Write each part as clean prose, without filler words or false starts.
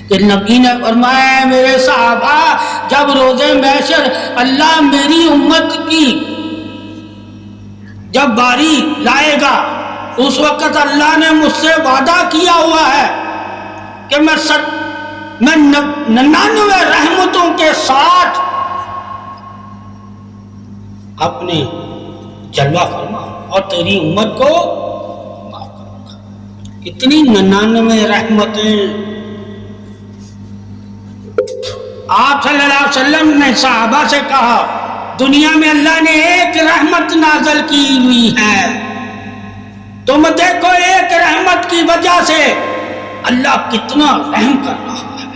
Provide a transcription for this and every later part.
کہ نبی نے فرمایا میرے صحابہ جب روز محشر اللہ میری امت کی جب باری لائے گا اس وقت اللہ نے مجھ سے وعدہ کیا ہوا ہے کہ میں 99 رحمتوں کے ساتھ اپنے جلوہ فرما اور تیری امت کو معاف کروں گا. کتنی 99 رحمتیں. آپ صلی اللہ علیہ وسلم نے صحابہ سے کہا دنیا میں اللہ نے ایک رحمت نازل کی ہوئی ہے، تم دیکھو ایک رحمت کی وجہ سے اللہ کتنا رحم کر رہا ہے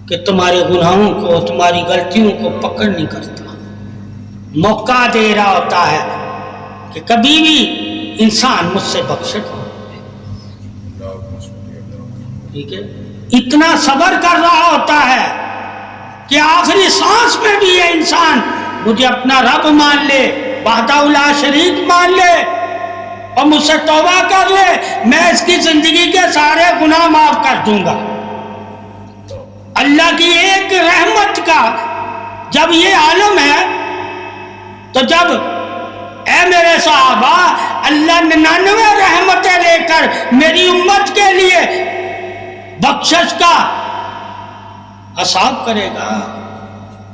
کہ تمہارے گناہوں کو تمہاری غلطیوں کو پکڑ نہیں کرتا، موقع دے رہا ہوتا ہے کہ کبھی بھی انسان مجھ سے بخشت ہو. ٹھیک ہے، اتنا صبر کر رہا ہوتا ہے کہ آخری سانس میں بھی یہ انسان مجھے اپنا رب مان لے، وحدہ لا شریک مان لے اور مجھ سے توبہ کر لے، میں اس کی زندگی کے سارے گناہ معاف کر دوں گا. اللہ کی ایک رحمت کا جب یہ عالم ہے تو جب اے میرے صحابہ اللہ 99 رحمتیں لے کر میری امت کے لیے بخشش کا حساب کرے گا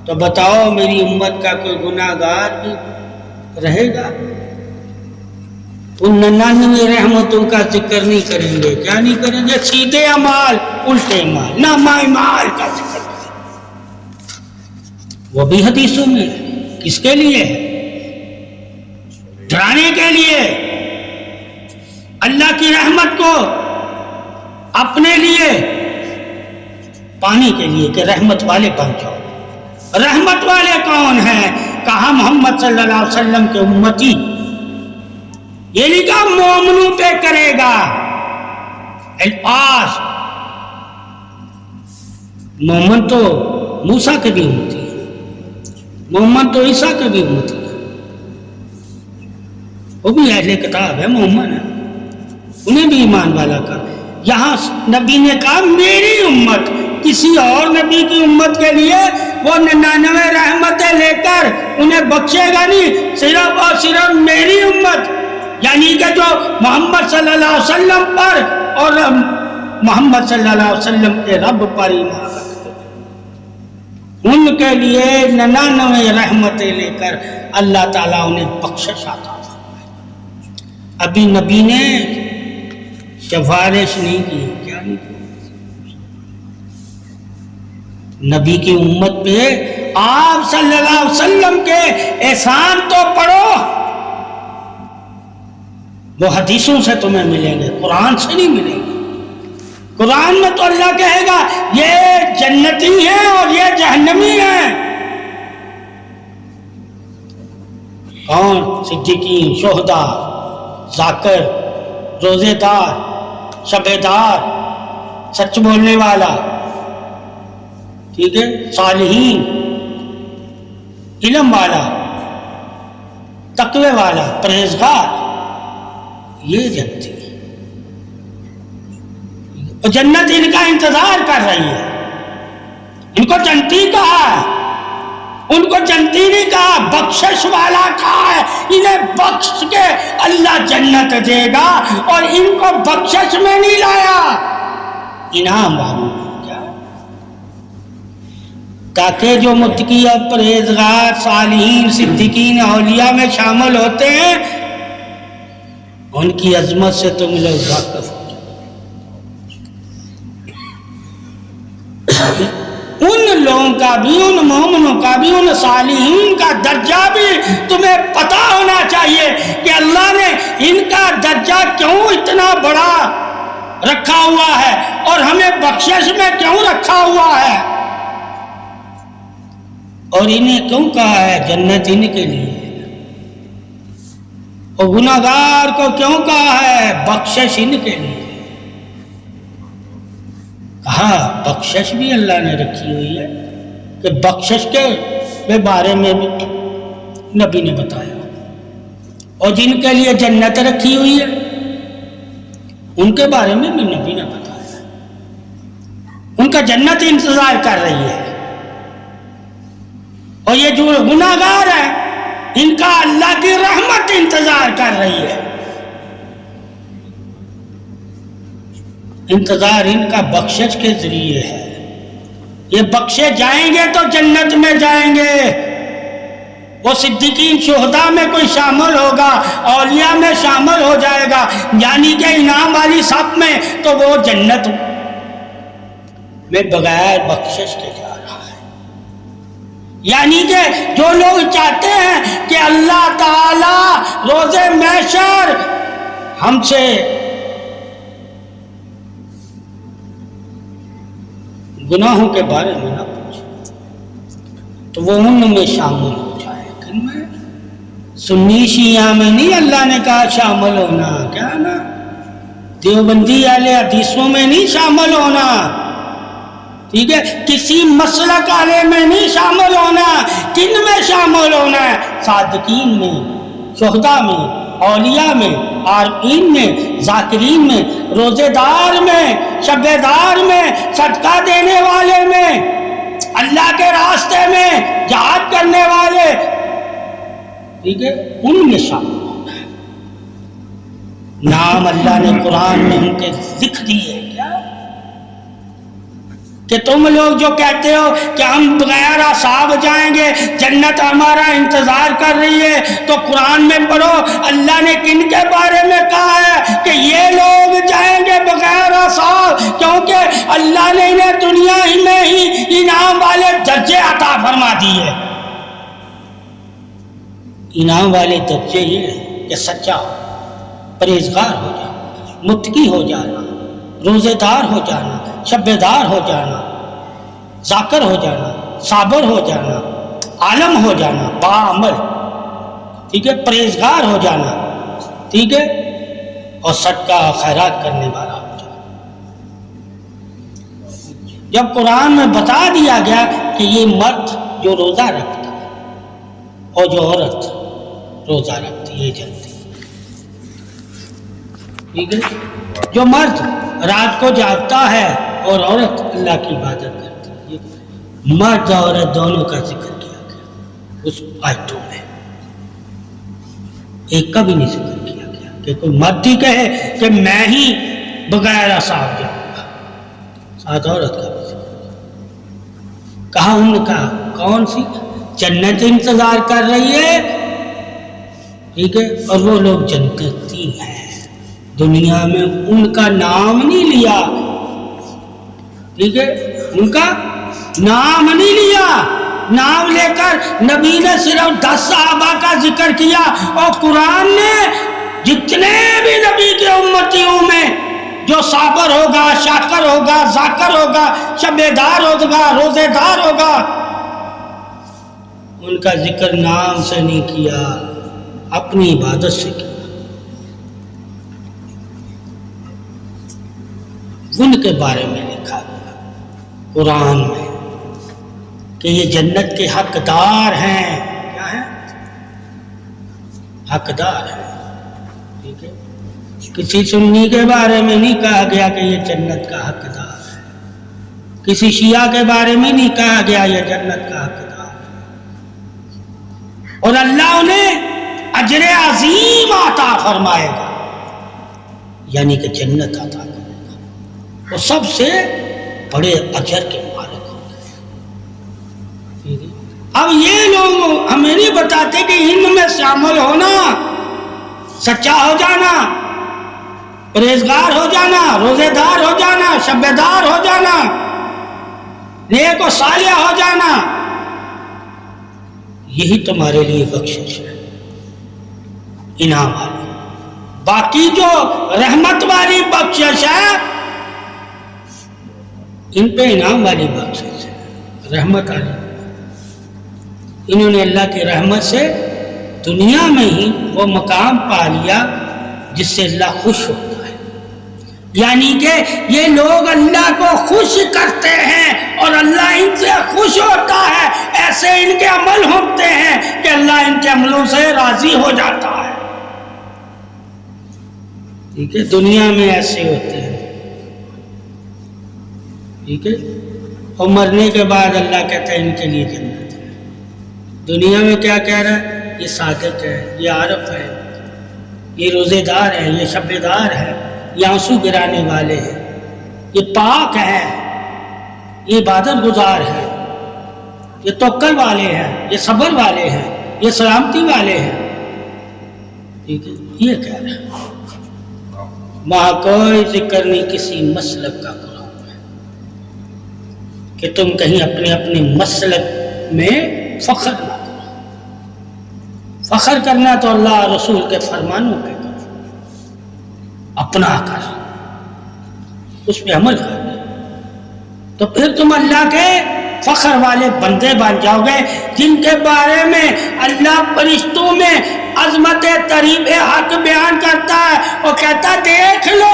تو بتاؤ میری امت کا کوئی گناہ گار بھی رہے گا؟ ان 99 رحمتوں کا ذکر نہیں کریں گے. کیا نہیں کریں گے؟ سیدھے اعمال الٹے اعمال نامہ اعمال کا ذکر کریں گے. وہ بھی حدیثوں میں کس کے لیے؟ ڈرانے کے لیے، اللہ کی رحمت کو اپنے لیے پانے کے لیے کہ رحمت والے بن جاؤ. رحمت والے کون ہیں؟ کہا محمد صلی اللہ علیہ وسلم کے امتی. یہ نہیں کہا مومنوں پہ کرے گا. الفاظ مومن تو موسیٰ کے بھی امتی ہے، مومن تو عیسیٰ کے بھی امتی ہے، وہ بھی اہل کتاب ہے، مومن ہے، انہیں بھی ایمان والا کہا. یہاں نبی نے کہا میری امت، کسی اور نبی کی امت کے لیے وہ 99 رحمتیں لے کر انہیں بخشے گا نہیں، صرف اور صرف میری امت یعنی کہ جو محمد صلی اللہ علیہ وسلم پر اور محمد صلی اللہ علیہ وسلم کے رب پر ایمان رکھتے ہیں، ان کے لیے 99 رحمتیں لے کر اللہ تعالیٰ انہیں بخشش عطا فرمائے. ابھی نبی نے سفارش نہیں کی. کیا نہیں کی؟ نبی کی امت پہ آپ صلی اللہ علیہ وسلم کے احسان تو پڑھو، وہ حدیثوں سے تمہیں ملیں گے، قرآن سے نہیں ملیں گے. قرآن میں تو اللہ کہے گا یہ جنتی ہیں اور یہ جہنمی ہیں. کون؟ صدیقین، شہداء، ذاکر، روزے دار، شبے دار، سچ بولنے والا، ٹھیک ہے، صالحین، علم والا، تقوی والا، پرہیزگار، یہ جنتی ہے. اور جنت ان کا انتظار کر رہی ہے. ان کو جنتی کہا ہے، ان کو جنتی نہیں کہا، بخشش والا کہا ہے. انہیں بخش کے اللہ جنت دے گا اور ان کو بخشش میں نہیں لایا، انعام معلوم ہو کیا، تاکہ جو متقی اور پرہیزگار صالحین صدیقین اولیاء میں شامل ہوتے ہیں ان کی عظمت سے تم لوگ واقف ہو جائے. ان لوگوں کا بھی، ان مومنوں کا بھی، ان صالحین کا درجہ بھی تمہیں پتہ ہونا چاہیے کہ اللہ نے ان کا درجہ کیوں اتنا بڑا رکھا ہوا ہے اور ہمیں بخشش میں کیوں رکھا ہوا ہے، اور انہیں کیوں کہا ہے جنت ان کے لیے، اور گناہگار کو کیوں کہا ہے بخشش ان کے لیے. کہا بخشش بھی اللہ نے رکھی ہوئی ہے کہ بخشش کے بارے میں بھی نبی نے بتایا، اور جن کے لیے جنت رکھی ہوئی ہے ان کے بارے میں بھی نبی نے بتایا. کا جنت انتظار کر رہی ہے، اور یہ جو گناہ گار ہیں ان کا اللہ کی رحمت انتظار کر رہی ہے۔ انتظار ان کا بخشش کے ذریعے ہے، یہ بخشے جائیں گے تو جنت میں جائیں گے، وہ صدیقین شہداء میں کوئی شامل ہوگا، اولیاء میں شامل ہو جائے گا، یعنی کہ انعام والی صف میں، تو وہ جنت میں بغیر بخشش کے جا رہا ہے۔ یعنی کہ جو لوگ چاہتے ہیں کہ اللہ تعالی روز محشر ہم سے گناہوں کے بارے میں نہ پوچھے تو وہ ان میں شامل ہو جائے، کن میں؟ سنی شیعہ میں نہیں اللہ نے کہا شامل ہونا، کیا نا دیوبندی والے حدیثوں میں نہیں شامل ہونا، ٹھیک ہے، کسی مسلک والے میں نہیں شامل ہونا، کن میں شامل ہونا ہے؟ صادقین میں، شہداء میں، اولیاء میں، عارفین میں، ذاکرین میں، روزے دار میں، شبے دار میں، صدقہ دینے والے میں، اللہ کے راستے میں جہاد کرنے والے، ٹھیک ہے، ان میں شامل ہونا ہے۔ نام اللہ نے قرآن میں ان کے لکھ دیے، کیا کہ تم لوگ جو کہتے ہو کہ ہم بغیر حساب جائیں گے، جنت ہمارا انتظار کر رہی ہے، تو قرآن میں پڑھو اللہ نے کن کے بارے میں کہا ہے کہ یہ لوگ جائیں گے بغیر حساب، کیونکہ اللہ نے انہیں دنیا ہی میں ہی انعام والے درجے عطا فرما دیے۔ انعام والے درجے یہ ہیں کہ سچا ہو، پرہیزگار ہو جانا، متقی ہو جانا، روزے دار ہو جانا، شبے دار ہو جانا، ذاکر ہو جانا، صابر ہو جانا، عالم ہو جانا، باعمل، ٹھیک ہے، پرہیزگار ہو جانا، ٹھیک ہے، اور صدقہ خیرات کرنے والا ہو جانا۔ جب قرآن میں بتا دیا گیا کہ یہ مرد جو روزہ رکھتا ہے اور جو عورت روزہ رکھتی ہے یہ جنتی، ٹھیک ہے، جو مرد رات کو جاگتا ہے اور عورت اللہ کی عبادت کرتی ہے، مرد اور عورت دونوں کا ذکر کیا گیا اس آیتوں میں، ایک کا بھی نہیں ذکر کیا گیا کہ کوئی مرد ہی کہے کہ میں ہی بغیر حساب جاؤں گا، ساتھ عورت کا بھی ذکر کیا۔ کہا ان کا کون سی جنت انتظار کر رہی ہے، ٹھیک ہے، اور وہ لوگ جنتی ہیں، دنیا میں ان کا نام نہیں لیا، ٹھیک ہے، ان کا نام نہیں لیا، نام لے کر نبی نے صرف 10 صحابہ کا ذکر کیا، اور قرآن نے جتنے بھی نبی کے امتیوں میں جو صابر ہوگا، شاکر ہوگا، ذاکر ہوگا، شبے دار ہوگا، روزے دار ہوگا، ان کا ذکر نام سے نہیں کیا، اپنی عبادت سے کیا۔ ان کے بارے میں لکھا گیا قرآن میں کہ یہ جنت کے حقدار ہیں، کیا ہیں؟ حقدار ہیں، ٹھیک ہے، کسی سنی کے بارے میں نہیں کہا گیا کہ یہ جنت کا حقدار ہے، کسی شیعہ کے بارے میں نہیں کہا گیا یہ جنت کا حقدار ہے، اور اللہ انہیں اجر عظیم عطا فرمائے گا، یعنی کہ جنت عطا کرے گا، وہ سب سے بڑے اجر کے مالک ہوں گے۔ اب یہ لوگ ہمیں نہیں بتاتے کہ ان میں شامل ہونا، سچا ہو جانا، پرہیزگار ہو جانا، روزے دار ہو جانا، شبے دار ہو جانا، نیک و صالح ہو جانا، یہی تمہارے لیے بخشش ہے، انعام والی۔ باقی جو رحمت والی بخشش ہے ان پہ انعام والی بخشش ہے، رحمت والی، انہوں نے اللہ کی رحمت سے دنیا میں ہی وہ مقام پا لیا جس سے اللہ خوش ہوتا ہے، یعنی کہ یہ لوگ اللہ کو خوش کرتے ہیں اور اللہ ان سے خوش ہوتا ہے، ایسے ان کے عمل ہوتے ہیں کہ اللہ ان کے عملوں سے راضی ہو جاتا ہے، ٹھیک ہے، دنیا میں ایسے ہوتے ہیں۔ ٹھیک ہے، اور مرنے کے بعد اللہ کہتا ہے ان کے لیے جنت ہے۔ دنیا میں کیا کہہ رہا ہے؟ یہ صادق ہے، یہ عارف ہے، یہ روزے دار ہے، یہ شب دار ہے، یہ آنسو گرانے والے ہیں، یہ پاک ہے، یہ عبادت گزار ہے، یہ توکل والے ہیں، یہ صبر والے ہیں، یہ سلامتی والے ہیں۔ ٹھیک ہے، یہ کہہ رہا ہے۔ وہاں کوئی ذکر نہیں کسی مسلک کا قرآن میں کہ تم کہیں اپنے اپنے مسلک میں فخر نہ کرو۔ فخر کرنا تو اللہ رسول کے فرمانوں پہ کرو، اپنا کر، اس پہ عمل کر، تو پھر تم اللہ کے فخر والے بندے بن جاؤ گے، جن کے بارے میں اللہ فرشتوں میں عظمت تعریف حق بیان کرتا ہے اور کہتا دیکھ لو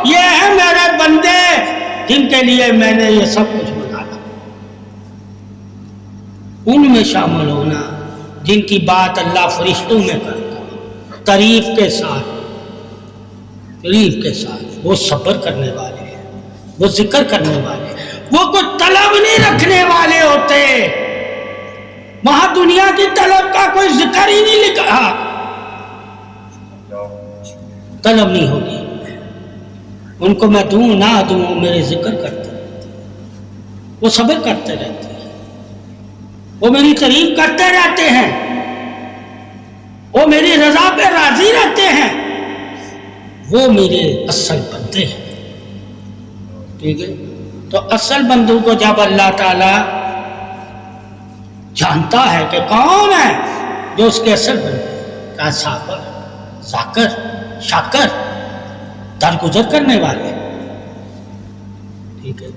یہ ہے میرے بندے جن کے لیے میں نے یہ سب کچھ بنایا۔ ان میں شامل ہونا جن کی بات اللہ فرشتوں میں کرتا، تعریف کے ساتھ، تعریف کے ساتھ، وہ صبر کرنے والے ہیں، وہ ذکر کرنے والے ہیں، وہ کوئی طلب نہیں رکھنے والے ہوتے۔ وہاں دنیا کی طلب کا کوئی ذکر ہی نہیں لکھا، طلب نہیں ہوگی ان کو، میں دوں نہ دوں میرے ذکر کرتے رہتے، وہ صبر کرتے رہتے ہیں، وہ میری تعریف کرتے رہتے ہیں، وہ میری رضا پہ راضی رہتے ہیں، وہ میرے اصل بندے ہیں۔ ٹھیک ہے، تو اصل بندوں کو جب اللہ تعالی جانتا ہے کہ کون ہے جو اس کے اصل بندے، کا صابر، ذاکر، شاکر، درگزر کرنے والے، ٹھیک ہے،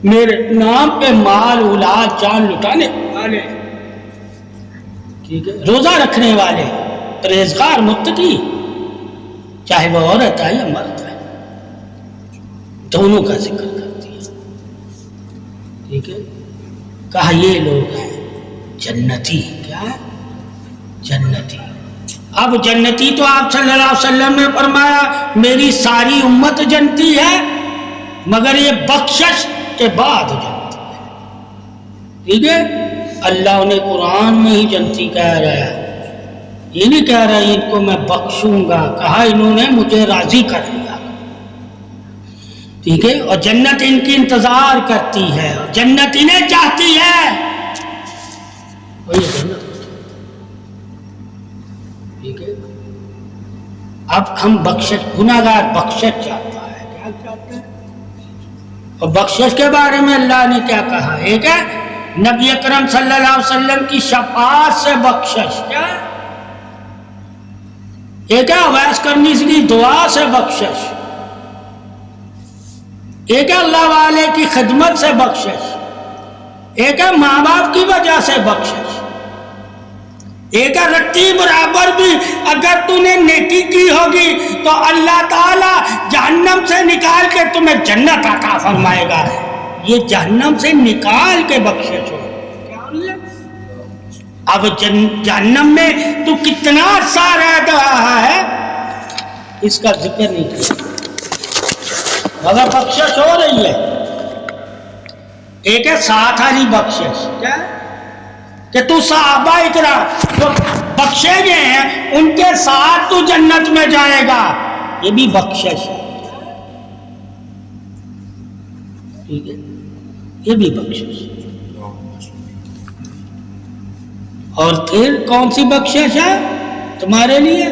میرے نام پہ مال اولاد جان لٹانے والے، ٹھیک ہے، روزہ رکھنے والے، پرہیزگار، متقی، چاہے وہ عورت ہے یا مرد ہے، دونوں کا ذکر کرتی ہے۔ ٹھیک ہے، کہا یہ لوگ ہیں جنتی۔ کیا ہے؟ جنتی۔ اب جنتی تو آپ صلی اللہ علیہ وسلم نے فرمایا میری ساری امت جنتی ہے، مگر یہ بخشش کے بعد جنتی ہے۔ ٹھیک ہے، اللہ نے قرآن میں ہی جنتی کہہ رہا ہے، یہ نہیں کہہ رہا ان کو میں بخشوں گا، کہا انہوں نے مجھے راضی کر لیا۔ ٹھیک ہے، اور جنت ان کی انتظار کرتی ہے، اور جنت انہیں چاہتی ہے، وہی جنت۔ ٹھیک ہے، اب ہم بخشش، گناہگار بخشش چاہتا ہے، کیا چاہتا ہے؟ اور بخشش کے بارے میں اللہ نے کیا کہا؟ ایک ہے نبی اکرم صلی اللہ علیہ وسلم کی شفاعت سے بخشش، کیا ہے؟ ایک ہے اویس کرنی کی دعا سے بخشش، ایک ہے اللہ والے کی خدمت سے بخشش، ایک ہے ماں باپ کی وجہ سے بخشش، ایک ہے رتی برابر بھی اگر تو نے نیکی کی ہوگی تو اللہ تعالی جہنم سے نکال کے تمہیں جنت عطا فرمائے گا۔ یہ جہنم سے نکال کے بخشش ہو۔ اب جہنم میں تو کتنا عرصہ رہ رہا ہے اس کا ذکر نہیں کیا، مگر بخشش ہو رہی ہے۔ ایک ہے ساتھ والی بخشش، کیا کہ تو صحابہ اکرام جو بخشے گئے ہیں ان کے ساتھ تو جنت میں جائے گا، یہ بھی بخشش ہے۔ ٹھیک ہے، یہ بھی بخشش۔ اور پھر کون سی بخشش ہے تمہارے لیے؟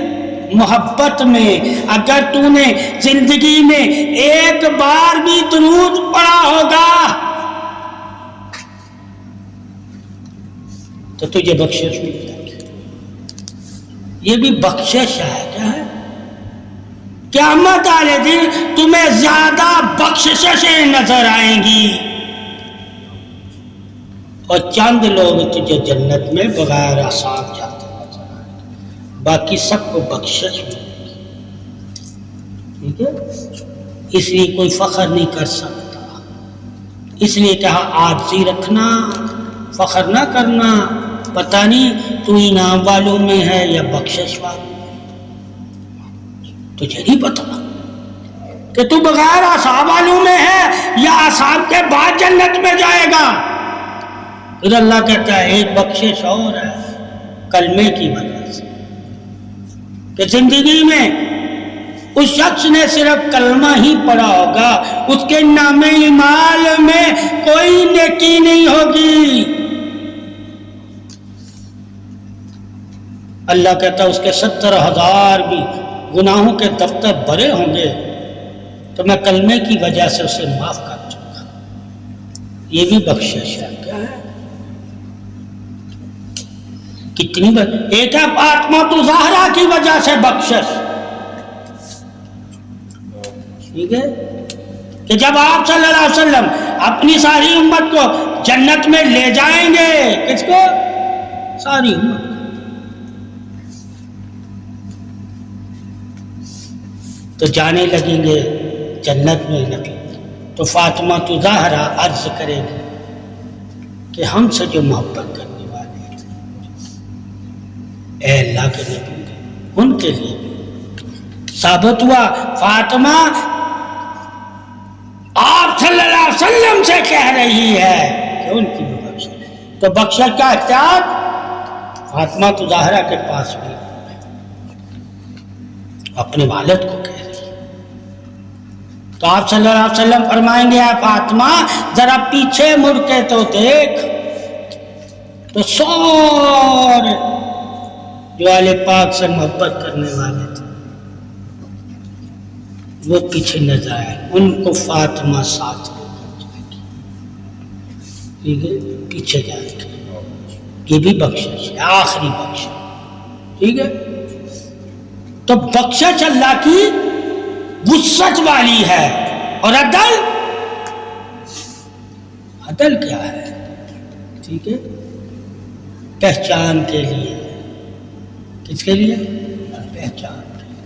محبت میں اگر تو نے زندگی میں ایک بار بھی درود پڑھا ہوگا تو تجھے بخشش مل جائے گی۔ یہ بھی بخشش ہے۔ کیا ہے؟ قیامت والے دن تمہیں زیادہ بخششیں نظر آئیں گی، اور چند لوگ تجھے جنت میں بغیر حساب جاتے نظر آئیں گے، باقی سب کو بخشش ملے گی۔ ٹھیک ہے، اس لیے کوئی فخر نہیں کر سکتا، اس لیے کہا عاجزی رکھنا، فخر نہ کرنا، پتہ نہیں تو انعام والوں میں ہے یا بخشش والوں میں، تجھے نہیں پتا کہ تو بغیر اصحاب والوں میں ہے یا اصحاب کے بعد جنت میں جائے گا؟ پھر اللہ کہتا ہے ایک بخشش اور ہے کلمے کی وجہ سے، کہ زندگی میں اس شخص نے صرف کلمہ ہی پڑھا ہوگا، اس کے نام اعمال میں کوئی نیکی نہیں ہوگی۔ اللہ کہتا ہے اس کے 70,000 بھی گناہوں کے دفتر بھرے ہوں گے تو میں کلمے کی وجہ سے اسے معاف کر دوں گا۔ یہ بھی بخشش ہے۔ کیا ہے؟ کتنی ایک ہے فاطمہ الزہرا کی وجہ سے بخشش، ٹھیک ہے، کہ جب آپ صلی اللہ علیہ وسلم اپنی ساری امت کو جنت میں لے جائیں گے، کس کو؟ ساری امت کو، تو جانے لگیں گے جنت میں نبی، تو فاطمہ الزہرا عرض کرے گی کہ ہم سے جو محبت کرنے والے تھے اے اللہ کے نبی، ان کے لیے بھی ثابت ہوا فاطمہ آپ صلی اللہ علیہ وسلم سے کہہ رہی ہے کہ ان کی بھی بخشش، تو بخشش کا اختیار فاطمہ الزہرا کے پاس بھی نہیں ہے، اپنے والد کو کہہ رہی ہے۔ تو آپ صلی اللہ علیہ وسلم فرمائیں گے اے فاطمہ ذرا پیچھے مڑ کے تو دیکھ، تو سارے جو آل پاک سے محبت کرنے والے تھے وہ پیچھے نہ جائے، ان کو فاطمہ ساتھ لے کر جائے گی، ٹھیک ہے، پیچھے جائے گی۔ یہ بھی بخشش ہے، آخری بخشش، ٹھیک ہے۔ تو بخشش اللہ کی وسعت والی ہے، اور عدل کیا ہے؟ ٹھیک ہے، پہچان کے لیے، کس کے لیے؟ پہچان کے لیے،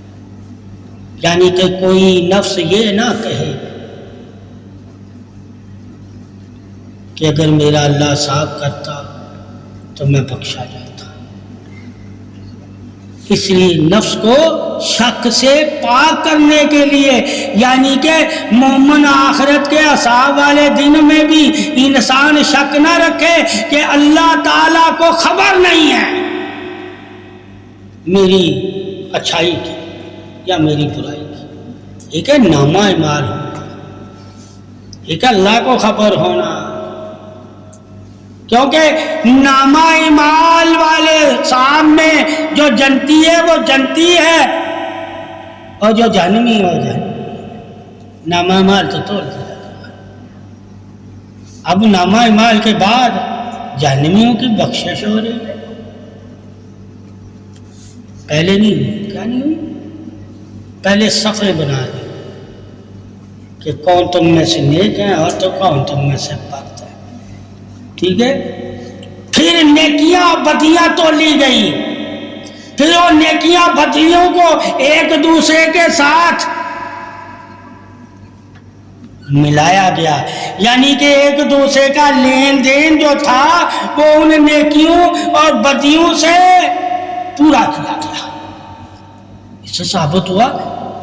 یعنی کہ کوئی نفس یہ نہ کہے کہ اگر میرا اللہ صاحب کرتا تو میں بخشا جاتا۔ اس لیے نفس کو شک سے پاک کرنے کے لیے، یعنی کہ مومن آخرت کے عذاب والے دن میں بھی انسان شک نہ رکھے کہ اللہ تعالیٰ کو خبر نہیں ہے میری اچھائی کی یا میری برائی کی۔ ایک ہے نامہ اعمال ہونا، ایک اللہ کو خبر ہونا، کیونکہ نامہ اعمال والے سامنے جو جنتی ہے وہ جنتی ہے، اور جو جہنمی ہے وہ جہنمی ہے۔ نامہ اعمال تو توڑ دیا گیا، اب نامہ اعمال کے بعد جہنمیوں کی بخشش ہو رہی ہے، پہلے نہیں ہوئی۔ کیا نہیں ہوئی؟ پہلے صفحے بنا دی کہ کون تم میں سے نیک ہے اور تو کون تم میں سے بد ہے، ٹھیک ہے۔ پھر نیکیاں بدیاں تو لی گئی، پھر وہ نیکیاں بدیوں کو ایک دوسرے کے ساتھ ملایا گیا، یعنی کہ ایک دوسرے کا لین دین جو تھا وہ ان نیکیوں اور بدیوں سے پورا کیا گیا۔ اس سے ثابت ہوا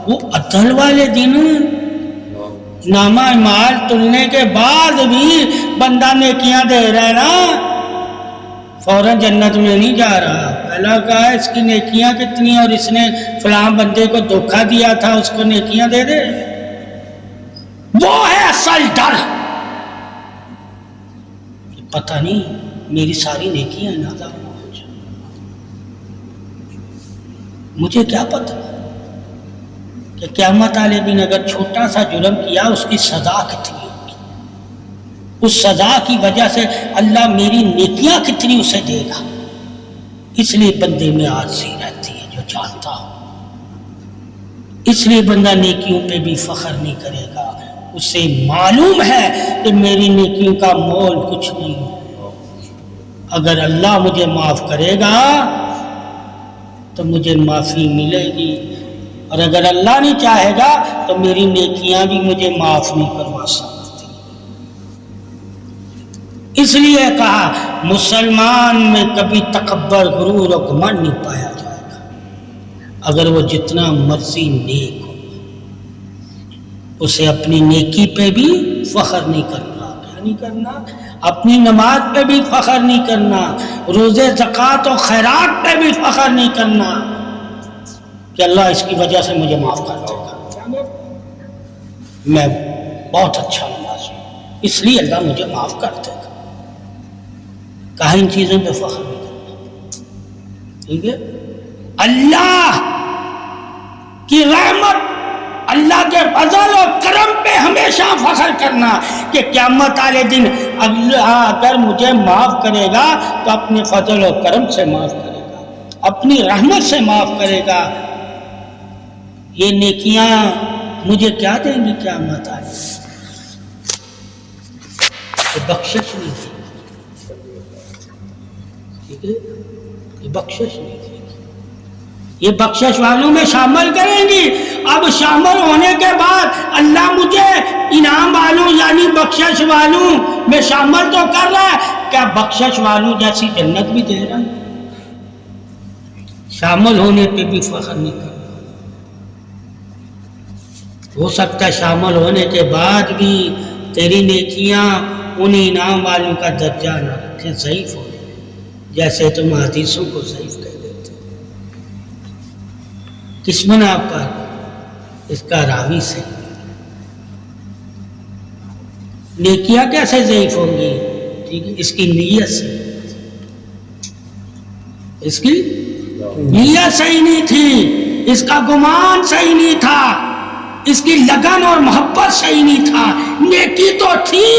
وہ عدل والے دن نامہ اعمال تلنے کے بعد بھی بندہ نیکیاں دے رہا ہے نا، فوراً جنت میں نہیں جا رہا، پہلا کہا اس کی نیکیاں کتنی اور اس نے فلاں بندے کو دھوکہ دیا تھا اس کو نیکیاں دے دے، وہ ہے اصل ڈر۔ پتہ نہیں میری ساری نیکیاں نادام ہو جائیں، مجھے کیا پتہ کہ قیامت والے دن اگر چھوٹا سا جرم کیا اس کی سزا کتنی ہوگی، اس سزا کی وجہ سے اللہ میری نیکیاں کتنی اسے دے گا۔ اس لیے بندے میں عاجزی رہتی ہے جو جانتا ہو، اس لیے بندہ نیکیوں پہ بھی فخر نہیں کرے گا، اسے معلوم ہے کہ میری نیکیوں کا مول کچھ نہیں ہے، اگر اللہ مجھے معاف کرے گا تو مجھے معافی ملے گی، اور اگر اللہ نہیں چاہے گا تو میری نیکیاں بھی مجھے معاف نہیں کروا سکتی۔ اس لیے کہا مسلمان میں کبھی تکبر، غرور اور گھمنڈ نہیں پایا جائے گا، اگر وہ جتنا مرضی نیک ہو۔ اسے اپنی نیکی پہ بھی فخر نہیں کرنا. کیا نہیں کرنا؟ اپنی نماز پہ بھی فخر نہیں کرنا، روزے زکوٰۃ و خیرات پہ بھی فخر نہیں کرنا کہ اللہ اس کی وجہ سے مجھے معاف کر دے گا، میں بہت اچھا نمازی ہوں اس لیے اللہ مجھے معاف کر دے گا. کہا ان چیزوں پہ فخر نہیں کرنا. ٹھیک ہے؟ اللہ کی رحمت، اللہ کے فضل و کرم پہ ہمیشہ فخر کرنا کہ قیامت والے دن اللہ اگر مجھے معاف کرے گا تو اپنے فضل و کرم سے معاف کرے گا، اپنی رحمت سے معاف کرے گا. یہ نیکیاں مجھے کیا دیں گی قیامت والے دن؟ بخشش نہیں دے گی. ٹھیک ہے؟ یہ بخشش نہیں دے گی. یہ بخشش والوں میں شامل کریں گی. اب شامل ہونے کے بعد اللہ مجھے انعام والوں یعنی بخشش والوں میں شامل تو کر رہا ہے، کیا بخشش والوں جیسی جنت بھی دے رہا ہے؟ شامل ہونے پہ بھی فخر نہیں کرنا. ہو سکتا ہے شامل ہونے کے بعد بھی تیری نیکیاں ان انعام والوں کا درجہ نہ رکھیں، ضعیف ہو جیسے تم حدیثوں کو ضعیف کہہ دیتے. کس بنا پر؟ اس کا راوی سے. نیکیاں کیسے ضعیف ہوں گی؟ ٹھیک ہے، اس کی نیت سے. اس کی نیت صحیح نہیں تھی، اس کا گمان صحیح نہیں تھا، اس کی لگن اور محبت صحیح نہیں تھا. نیکی تو تھی،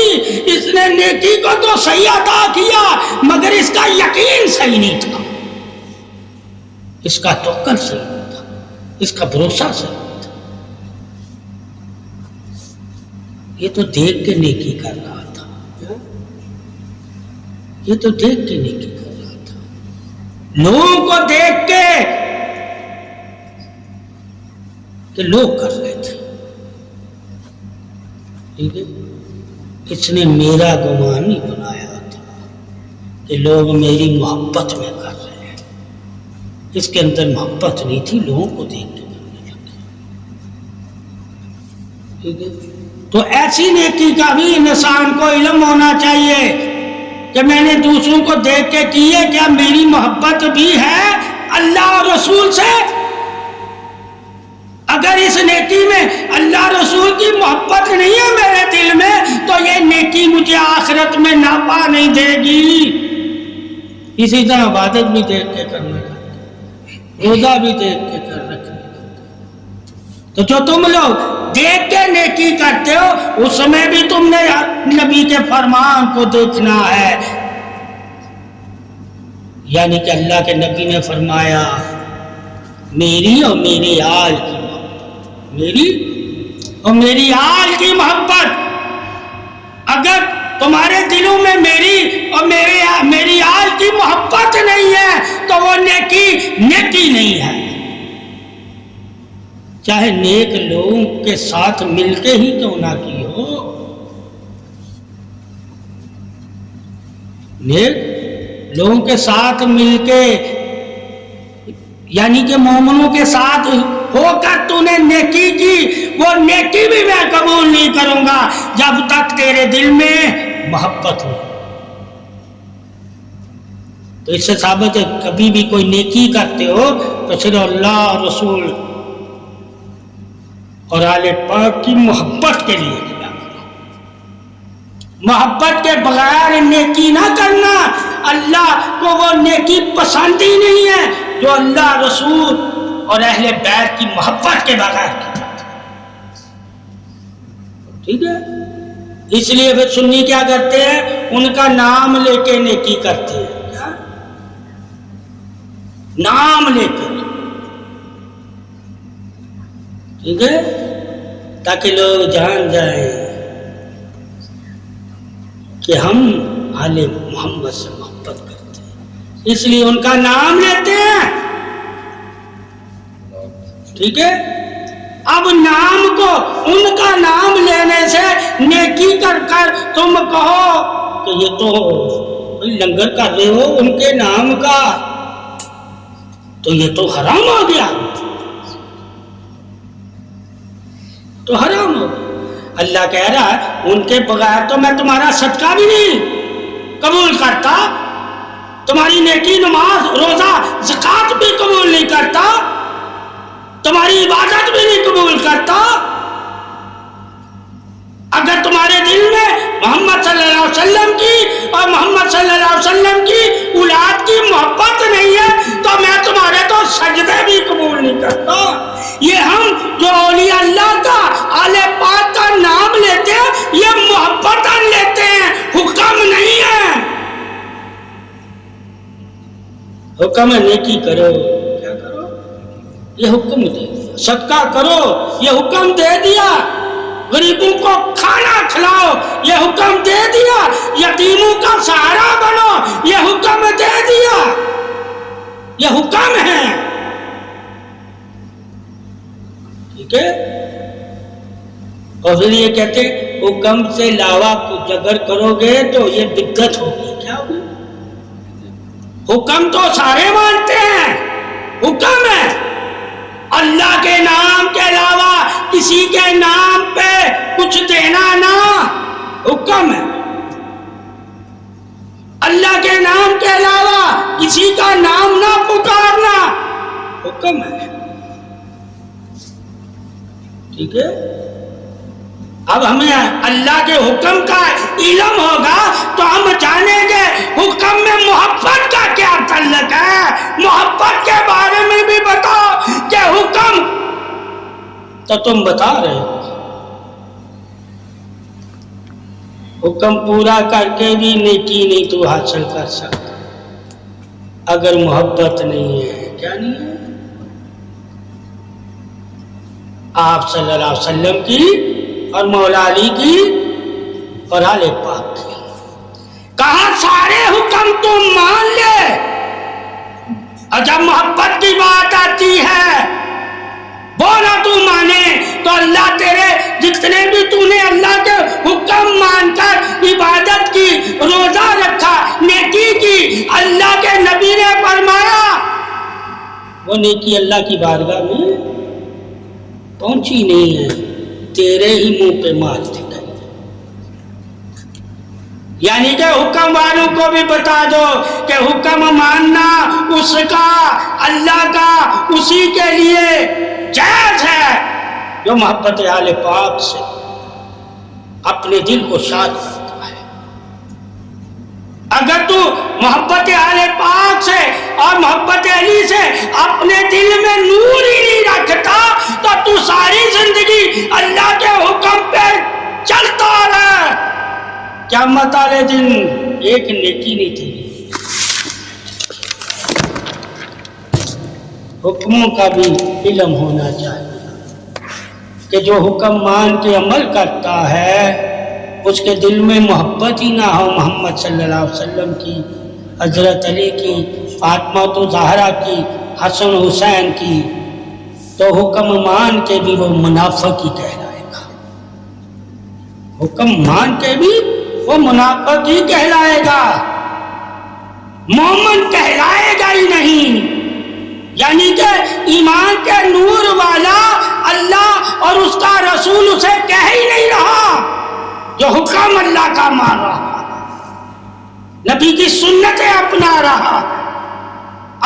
اس نے نیکی کو تو صحیح ادا کیا مگر اس کا یقین صحیح نہیں تھا، اس کا توکل صحیح نہیں تھا، اس کا بھروسہ صحیح نہیں تھا. یہ تو دیکھ کے نیکی کر رہا تھا، یہ تو دیکھ کے نیکی کر رہا تھا، لوگوں کو دیکھ کے کہ لوگ کر رہے تھے. ٹھیک ہے؟ اس نے میرا گمان نہیں بنایا تھا کہ لوگ میری محبت میں کر رہے ہیں. اس کے اندر محبت نہیں تھی، لوگوں کو دیکھ کے کرنے لگے. ٹھیک ہے؟ تو ایسی نیکی کا بھی انسان کو علم ہونا چاہیے کہ میں نے دوسروں کو دیکھ کے کی ہے، کیا میری محبت بھی ہے اللہ اور رسول سے؟ اگر اس نیکی میں اللہ رسول کی محبت نہیں ہے میرے دل میں تو یہ نیکی مجھے آخرت میں نافع نہیں دے گی. اسی طرح عبادت بھی دیکھ کے کرنا چاہیے، روزہ بھی دیکھ کے کر رکھنا. تو جو تم لوگ دیکھ کے نیکی کرتے ہو اس میں بھی تم نے نبی کے فرمان کو دیکھنا ہے. یعنی کہ اللہ کے نبی نے فرمایا میری اور میری آل کی محبت، میری اور میری آل کی محبت. اگر تمہارے دلوں میں میری اور میری آل کی محبت نہیں ہے تو وہ نیکی نہیں ہے. چاہے نیک لوگوں کے ساتھ مل کے ہی کیوں نہ کی ہو. نیک لوگوں کے ساتھ مل کے یعنی کہ مومنوں کے ساتھ ہو کر تو نے نیکی کی، وہ نیکی بھی میں قبول نہیں کروں گا جب تک تیرے دل میں محبت ہو. تو اس سے ثابت ہے کبھی بھی کوئی نیکی کرتے ہو تو صرف اللہ اور رسول اور آل پاک کی محبت کے لیے کیا کرو. محبت کے بغیر نیکی نہ کرنا. اللہ کو وہ نیکی پسند ہی نہیں ہے جو اللہ رسول اور اہل بیت کی محبت کے بغیر کی جاتی ہے. ٹھیک ہے؟ اس لیے پھر سنی کیا کرتے ہیں؟ ان کا نام لے کے نیکی کرتے ہیں. کیا؟ نام لے کر. ٹھیک ہے؟ تاکہ لوگ جان جائیں کہ ہم آل محمد سے محبت کرتے ہیں، اس لیے ان کا نام لیتے ہیں. ٹھیک ہے؟ اب نام کو ان کا نام لینے سے نیکی کر کر تم کہو کہ یہ تو لنگر کر رہے ہو ان کے نام کا، تو یہ تو حرام ہو گیا، تو حرام ہو گیا. اللہ کہہ رہا ہے ان کے بغیر تو میں تمہارا صدقہ بھی نہیں قبول کرتا، تمہاری نیکی نماز روزہ زکوٰۃ بھی قبول نہیں کرتا، تمہاری عبادت بھی نہیں قبول کرتا، اگر تمہارے دل میں محمد صلی اللہ علیہ وسلم کی اور محمد صلی اللہ علیہ وسلم کی اولاد کی محبت نہیں ہے تو میں تمہارے تو سجدے بھی قبول نہیں کرتا۔ یہ ہم جو اولیاء اللہ کا آل پاک کا نام لیتے ہیں یہ محبتاً لیتے ہیں، حکم نہیں ہے۔ حکم ہے نیکی کرو، کیا کرو؟ یہ حکم دے دیا، صدقہ کرو یہ حکم دے دیا، غریبوں کو کھانا کھلاؤ یہ حکم دے دیا، یتیموں کا سہارا بنو یہ حکم دے دیا، یہ حکم ہے، ٹھیک ہے؟ اور پھر یہ کہتے حکم سے علاوہ کچھ اگر کرو گے تو یہ بدعت ہوگی۔ کیا ہوگی؟ حکم تو سارے مانتے ہیں، حکم ہے اللہ کے نام کے علاوہ کسی کے نام پہ کچھ دینا نہ، حکم ہے اللہ کے نام کے علاوہ کسی کا نام نہ پکارنا، حکم ہے، ٹھیک ہے؟ اب ہمیں اللہ کے حکم کا علم ہوگا تو ہم جانیں گے حکم میں محبت کا کیا تعلق ہے، محبت کے بارے میں بھی بتاؤ کہ حکم تو تم بتا رہے ہو، حکم پورا کر کے بھی نیکی نہیں تو حاصل کر سکتا اگر محبت نہیں ہے۔ کیا نہیں ہے؟ آپ صلی اللہ علیہ وسلم کی اور مولا علی کی اور آل پاک کی، کہاں سارے حکم تم مان لے، اور جب محبت کی بات آتی ہے وہ نہ تو مانے تو اللہ تیرے جتنے بھی تو نے اللہ کے حکم مان کر عبادت کی، روزہ رکھا، نیکی کی، اللہ کے نبی نے فرمایا وہ نیکی اللہ کی بارگاہ میں پہنچی نہیں ہے، تیرے ہی منہ پہ مار دے گا۔ یعنی کہ حکم والوں کو بھی بتا دو کہ حکم ماننا اس کا، اللہ کا، اسی کے لیے جائز ہے جو محبت آل پاک سے اپنے دل کو شاد کرتا ہے۔ اگر تو محبت آل پاک سے اور محبت علی سے اپنے دل میں نور ہی نہیں رکھتا تو ساری زندگی اللہ کے حکم پہ چلتا رہے، قیامت والے دن ایک نیکی نہیں تیری۔ حکموں کا بھی علم ہونا چاہیے کہ جو حکم مان کے عمل کرتا ہے اس کے دل میں محبت ہی نہ ہو محمد صلی اللہ علیہ وسلم کی، حضرت علی کی، فاطمہ زہرا کی، حسن حسین کی، تو حکم مان کے بھی وہ منافق ہی کہلائے گا، حکم مان کے بھی وہ منافق ہی کہلائے گا، مومن کہلائے گا ہی نہیں۔ یعنی کہ ایمان کے نور والا اللہ اور اس کا رسول اسے کہہ ہی نہیں رہا جو حکم اللہ کا مان رہا، نبی کی سنتیں اپنا رہا۔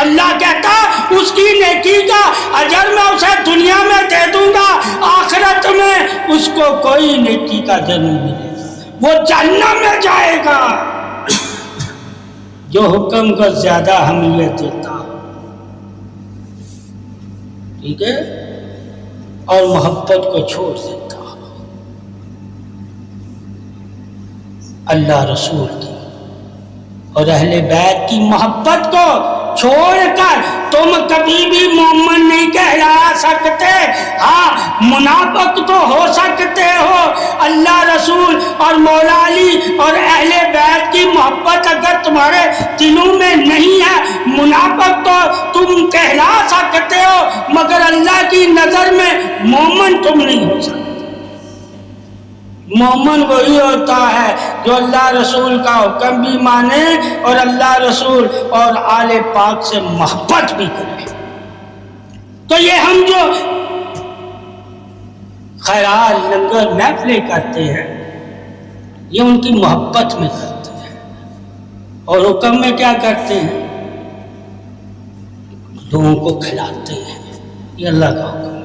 اللہ کہتا اس کی نیکی کا اجر میں اسے دنیا میں دے دوں گا، آخرت میں اس کو کوئی نیکی کا اجر نہیں ملے گا، وہ جہنم میں جائے گا۔ جو حکم کو زیادہ اہمیت دیتا ہو، ٹھیک ہے، اور محبت کو چھوڑ دیتا ہو اللہ رسول کی اور اہل بیت کی محبت کو چھوڑ کر تم کبھی بھی مومن نہیں کہلا سکتے۔ ہاں منافق تو ہو سکتے ہو، اللہ رسول اور مولا علی اور اہل بیت کی محبت اگر تمہارے دلوں میں نہیں ہے، منافق تو تم کہلا سکتے ہو مگر اللہ کی نظر میں مومن تم نہیں ہو سکتے۔ مومن وہی ہوتا ہے جو اللہ رسول کا حکم بھی مانے اور اللہ رسول اور آل پاک سے محبت بھی کرے۔ تو یہ ہم جو خیرات لنگر محفلیں کرتے ہیں، یہ ان کی محبت میں کرتے ہیں، اور حکم میں کیا کرتے ہیں؟ لوگوں کو کھلاتے ہیں، یہ اللہ کا حکم ہے۔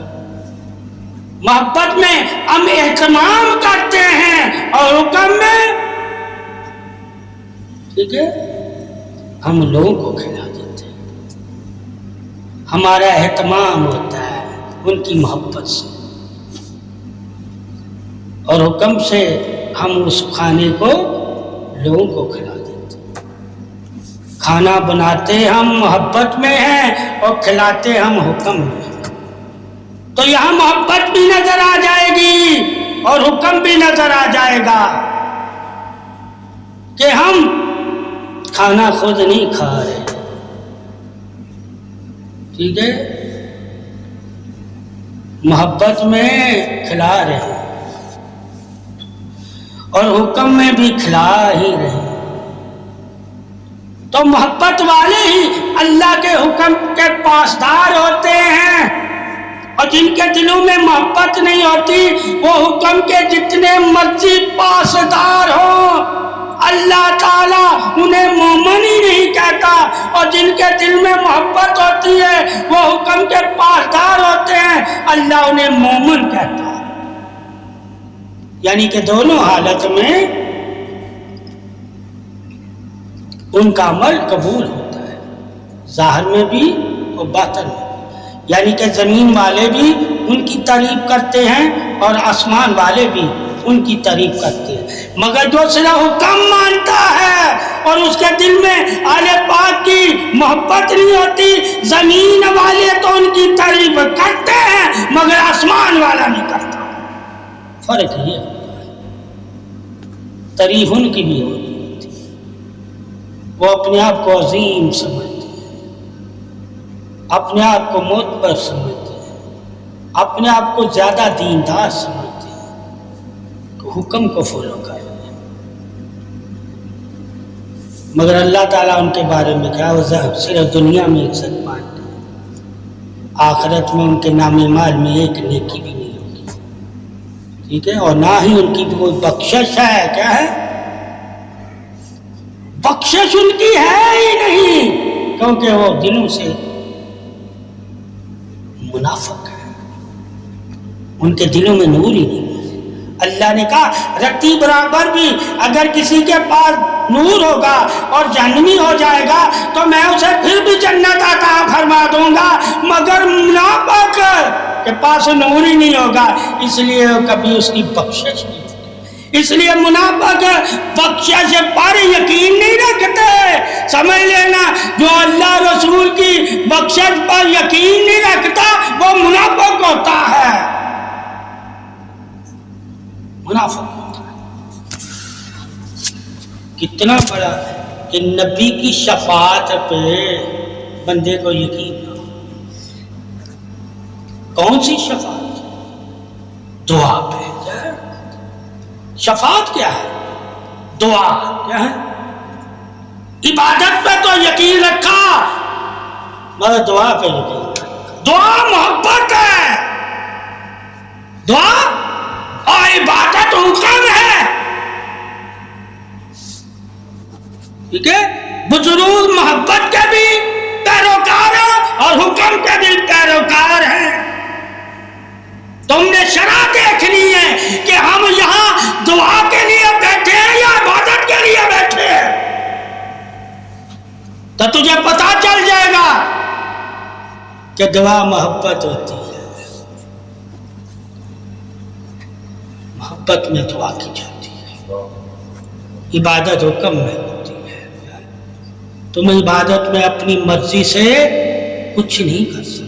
محبت میں ہم اہتمام کرتے ہیں، اور حکم میں ٹھیک ہے ہم لوگوں کو کھلا دیتے ہیں۔ ہمارا اہتمام ہوتا ہے ان کی محبت سے، اور حکم سے ہم اس کھانے کو لوگوں کو کھلا دیتے ہیں۔ کھانا بناتے ہم محبت میں ہیں اور کھلاتے ہم حکم میں ہیں، تو یہاں محبت بھی نظر آ جائے گی اور حکم بھی نظر آ جائے گا کہ ہم کھانا خود نہیں کھا رہے، ٹھیک ہے، محبت میں کھلا رہے ہیں اور حکم میں بھی کھلا ہی رہے ہیں۔ تو محبت والے ہی اللہ کے حکم کے پاسدار ہوتے ہیں، اور جن کے دلوں میں محبت نہیں ہوتی وہ حکم کے جتنے مرضی پاسدار ہوں اللہ تعالیٰ انہیں مومن ہی نہیں کہتا، اور جن کے دل میں محبت ہوتی ہے وہ حکم کے پاسدار ہوتے ہیں، اللہ انہیں مومن کہتا ہے۔ یعنی کہ دونوں حالت میں ان کا عمل قبول ہوتا ہے، ظاہر میں بھی اور باطن میں بھی۔ یعنی کہ زمین والے بھی ان کی تعریف کرتے ہیں اور آسمان والے بھی ان کی تعریف کرتے ہیں، مگر جو صرف حکم مانتا ہے اور اس کے دل میں آل پاک کی محبت نہیں ہوتی، زمین والے تو ان کی تعریف کرتے ہیں مگر آسمان والا نہیں کرتا۔ فرق یہ ہے، تعریف ان کی بھی ہو رہی ہوتی ہے، وہ اپنے آپ کو عظیم سمجھتے ہیں، اپنے آپ کو معتبر سمجھتے ہیں، اپنے آپ کو زیادہ دیندار سمجھتے ہیں، حکم کو فالو کر رہے ہیں، مگر اللہ تعالیٰ ان کے بارے میں کیا وہ صرف دنیا میں عزت پاتے ہیں، آخرت میں ان کے نام مال میں ایک نیکی بھی نہیں ہوگی، ٹھیک ہے، اور نہ ہی ان کی کوئی بخشش ہے۔ کیا ہے؟ بخشش ان کی ہے ہی نہیں، کیونکہ وہ دلوں سے منافق ہے، ان کے دلوں میں نور ہی نہیں ہے۔ اللہ نے کہا رتی برابر بھی اگر کسی کے پاس نور ہوگا اور جہنمی ہو جائے گا تو میں اسے پھر بھی جنت عطا فرما دوں گا، مگر منافق کے پاس نور ہی نہیں ہوگا، اس لیے کبھی اس کی بخشش نہیں ہوگی۔ اس لیے منافق بخشش پر یقین نہیں رکھتے۔ سمجھ لینا، جو اللہ رسول کی بخشش پر یقین نہیں رکھتا وہ منافق ہوتا ہے، منافق ہوتا ہے۔ کتنا بڑا کہ نبی کی شفاعت پہ بندے کو یقین نہ ہو۔ کون سی شفاعت؟ دعا پہ۔ کیا ہے شفاعت؟ کیا ہے؟ دعا۔ کیا ہے؟ عبادت پہ تو یقین رکھا مگر دعا پہ یقین رکھا۔ دعا محبت ہے، دعا اور عبادت حکم ہے، ٹھیک ہے۔ بزرگ محبت کے بھی پیروکار ہیں اور حکم کے بھی پیروکار ہیں۔ تم نے شرح دیکھنی ہے کہ ہم یہاں دعا کے لیے بیٹھے ہیں یا عبادت کے لیے بیٹھے ہیں، تو تجھے پتا چل جائے گا کہ دعا محبت ہوتی ہے، محبت میں دعا کی جاتی ہے، عبادت حکم میں ہوتی ہے۔ تم عبادت میں اپنی مرضی سے کچھ نہیں کر سکتے،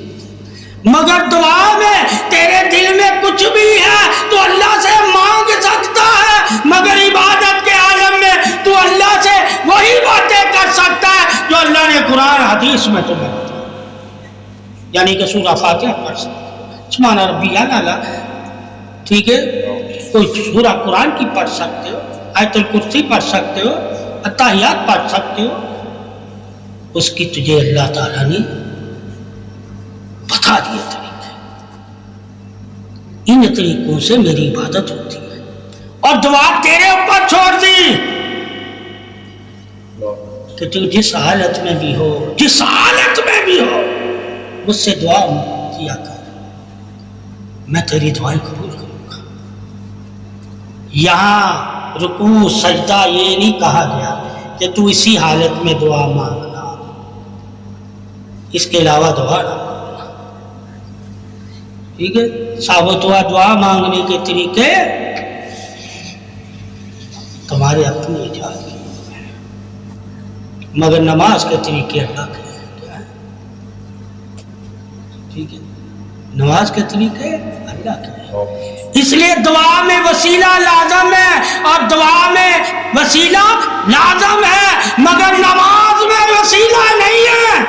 مگر دعا میں تیرے دل میں کچھ بھی ہے تو اللہ سے مانگ سکتا ہے، مگر عبادت کے عالم میں تو اللہ سے وہی باتیں کر سکتا ہے جو اللہ نے قرآن حدیث میں تمہیں بتایا۔ یعنی کہ سورہ فاتحہ پڑھ سکتے ہو، سبحان ربی الاعلیٰ، ٹھیک ہے، کوئی سورہ قرآن کی پڑھ سکتے ہو، آیت الکرسی پڑھ سکتے ہو، اتحیات پڑھ سکتے ہو، اس کی تجھے اللہ تعالیٰ نے بتا دیے طریقے۔ ان طریقوں سے میری عبادت ہوتی ہے، اور دعا تیرے اوپر چھوڑ دی کہ تو جس حالت میں بھی ہو، جس حالت میں بھی ہو، مجھ سے دعا کیا کر، میں تیری دعائیں قبول کروں گا۔ یہاں رکوع سجدہ یہ نہیں کہا گیا کہ تو اسی حالت میں دعا مانگنا، اس کے علاوہ دعا نہ مانگنا، ٹھیک ہے؟ ثابت ہوا دعا مانگنے کے طریقے تمہارے اپنے ایجاد کے ہیں، مگر نماز کے طریقے اللہ کے ہیں، کیا ہے؟ ٹھیک ہے، نماز کے طریقے اللہ کے ہیں، اس لیے دعا میں وسیلہ لازم ہے، اور دعا میں وسیلہ لازم ہے، مگر نماز میں وسیلہ نہیں ہے،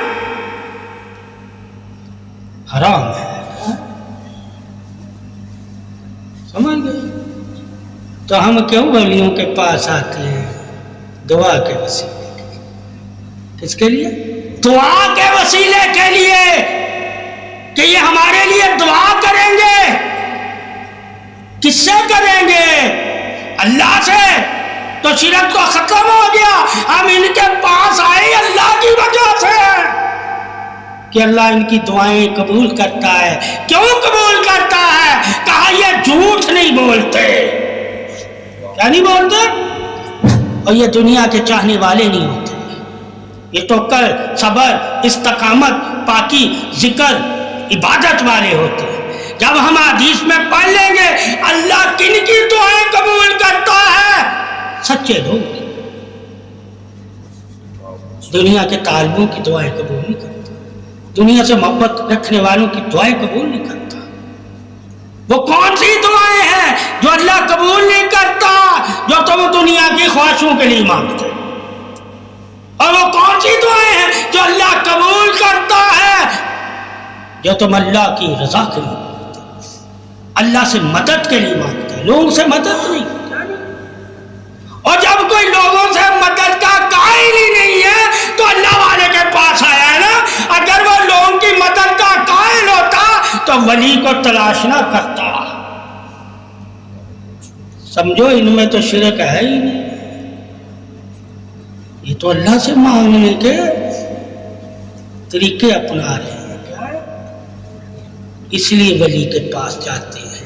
حرام ہے۔ سمجھ گئے؟ تو ہم کیوں ولیوں کے پاس آتے ہیں؟ دعا کے وسیلے کے، کس کے لیے؟ دعا کے وسیلے کے لیے، کہ یہ ہمارے لیے دعا کریں گے۔ کس سے کریں گے؟ اللہ سے، تو شرک تو ختم ہو گیا۔ ہم ان کے پاس آئے اللہ کی وجہ سے کہ اللہ ان کی دعائیں قبول کرتا ہے۔ کیوں قبول کرتا ہے؟ کہا یہ جھوٹ نہیں بولتے۔ کیا نہیں بولتے؟ اور یہ دنیا کے چاہنے والے نہیں ہوتے، یہ تو کر صبر استقامت پاکی ذکر عبادت والے ہوتے ہیں۔ جب ہم حدیث میں پڑھ لیں گے اللہ کن کی دعائیں قبول کرتا ہے، سچے لوگ، دنیا کے طالبوں کی دعائیں قبول نہیں کرتا، دنیا سے محبت رکھنے والوں کی دعائیں قبول نہیں کرتا۔ وہ کون سی دعائیں ہیں جو اللہ قبول نہیں کرتا؟ جو تم دنیا کی خواہشوں کے لیے مانگتے، اور وہ کون سی دعائیں ہیں جو اللہ قبول کرتا ہے؟ جو تم اللہ کی رضا کے لیے مانگتے، اللہ سے مدد کے لیے مانگتے، لوگوں سے مدد نہیں۔ اور جب کوئی لوگوں سے مدد کا قائل ہی نہیں ہے تو اللہ والے کے پاس آیا ہے نا۔ اگر وہ لوگوں کی مدد کا قائل ہوتا تو ولی کو تلاش نہ کرتا۔ سمجھو ان میں تو شرک ہے ہی نہیں، یہ تو اللہ سے مانگنے کے طریقے اپنا رہے ہیں۔ اس لیے ولی کے پاس جاتے ہیں،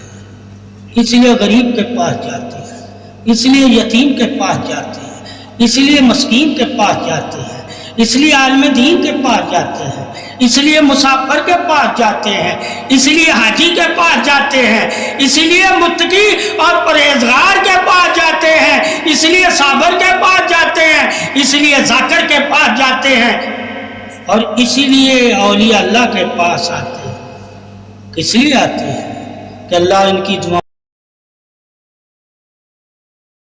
اس لیے غریب کے پاس جاتے ہیں، اس لیے یتیم کے پاس جاتے ہیں، اس لیے مسکین کے پاس جاتے ہیں، اس لیے عالم دین کے پاس جاتے ہیں، اس لیے مسافر کے پاس جاتے ہیں، اس لیے حاجی کے پاس جاتے ہیں، اس لیے متقی اور پرہیزگار کے پاس جاتے ہیں، اس لیے صابر کے پاس جاتے ہیں، اس لیے ذاکر کے پاس جاتے ہیں، اور اسی لیے اولیاء اللہ کے پاس آتے ہیں۔ اس لیے آتے ہیں کہ اللہ ان کی دعا